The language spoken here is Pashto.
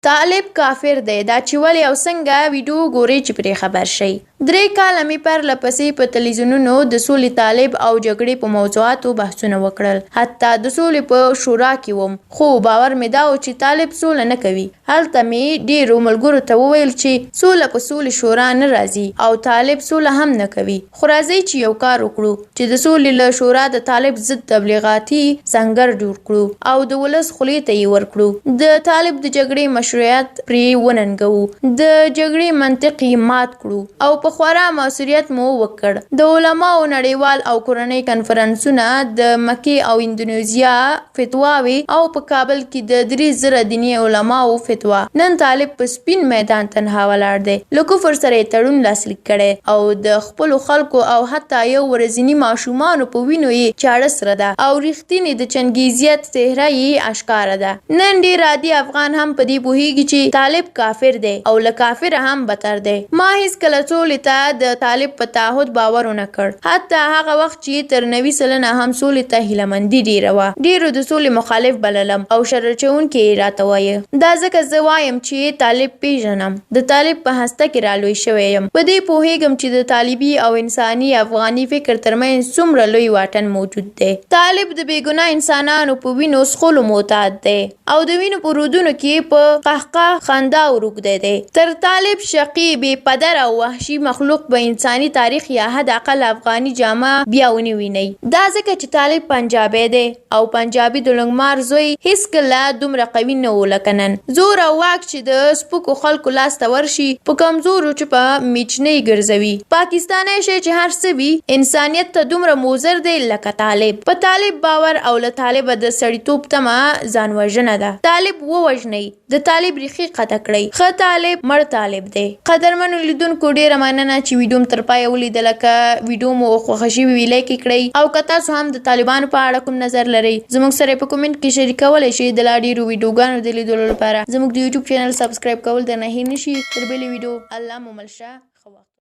طالب کافر دی دا چې ولې او څنګه ویډیو ګورئ چې پرې خبر شئ. 3 کاله مې پرله پسې په تلویزیونونو د سولې طالب او جګړې په موضوعاتو بحثونه وکړل. حتی د سولې په شورا کې وم، خو باور مې دا و چې طالب سوله نه کوي. هلته مې ډېرو ملګرو ته وویل چې سوله په سولې شورا نه راځي او طالب سوله هم نه کوي. خو راځئ چې یو کار وکړو چې د سولې له شورا د طالب ضد تبلیغاتي سنګر جوړ کړو او د ولس خولې ته یې ورکړو. د طالب د جګړې مشروعیت پرې وننګوو، د جګړې منطق یې مات کړو او په خورا مؤثریت مو وکړ. د علماو نړیوال او کورنۍ کنفرانسونه، د مکې او اندونیزیا فتواوې او په کابل کې د 3,000 دیني علماو فتوا. نن طالب په سپین میدان تنها ولاړ دی، له کفر سره یې تړون لاسلیک کړی او د خپلو خلکو او حتی یو ورځني ماشومانو په وینو یې چاړه سره ده او رښتینې د چنګیزیت څهره یې اشکاره ده. نن ډېر عادي افغان هم په دې پوهیږي چې طالب کافر دی او له کافره هم بدتر دی. ما هیڅکله سولې ته د طالب په تعهد باور ونه کړ، حتی هغه وخت چې تر 90 سلنه هم سولې ته هیلهمندي ډېره وه. ډېرو د سولې مخالف بللم او شر اچونکي یې راته وایه. دا ځکه زه وایم چې طالب پیژنم، د طالب په هسته کې رالوی شوی یم. په دې پوهیږم چې د طالبي او انساني افغاني فکر ترمنځ څومره لوی واټن موجود دی. طالب د بېګناه انسانانو په وینو څښلو معتاد دی او د وینو په رودونو کې په قهقه خندا وروږدی دی. تر طالب شقي بې پدر او وحشي مخلوق په انساني تاریخ یا حد اقل افغاني جامه بیا ونه وینئ. دا ځکه چې طالب پنجابی دی او پنجابي د لنګمار زوی هیڅکله دومره قوي نه و لکه نن. زور او واک چې د سپکو خلکو لاس ته ورشي په کمزورو چې په میچنۍ ګرځوي. پاکستانی شی چې هر څه وي انسانیت ته دومره موزر دی لکه طالب. په طالب باور او له طالبه د سړیتوب تمه ځان وژنه ده. طالب ووژنئ، د طالب ریښې قطع کړئ. ښه طالب مړ طالب دی. قدرمنو لیدونکو ډېره مننه چې ویډیو مو تر پایه ولیدله. که ویډیو مو خوښه شوې وي لایک یې کړئ او که تاسو هم د طالبانو په اړه کوم نظر لرئ زموږ سره په کومنټ کې شریکولی شئ. د لا ډېرو ویډیوګانو د لیدلو لپاره زموږ د یوټیوب چینل سبسکرایب کول درنه هېر نه شي. تر بلې ویډیو الله مو مل شه.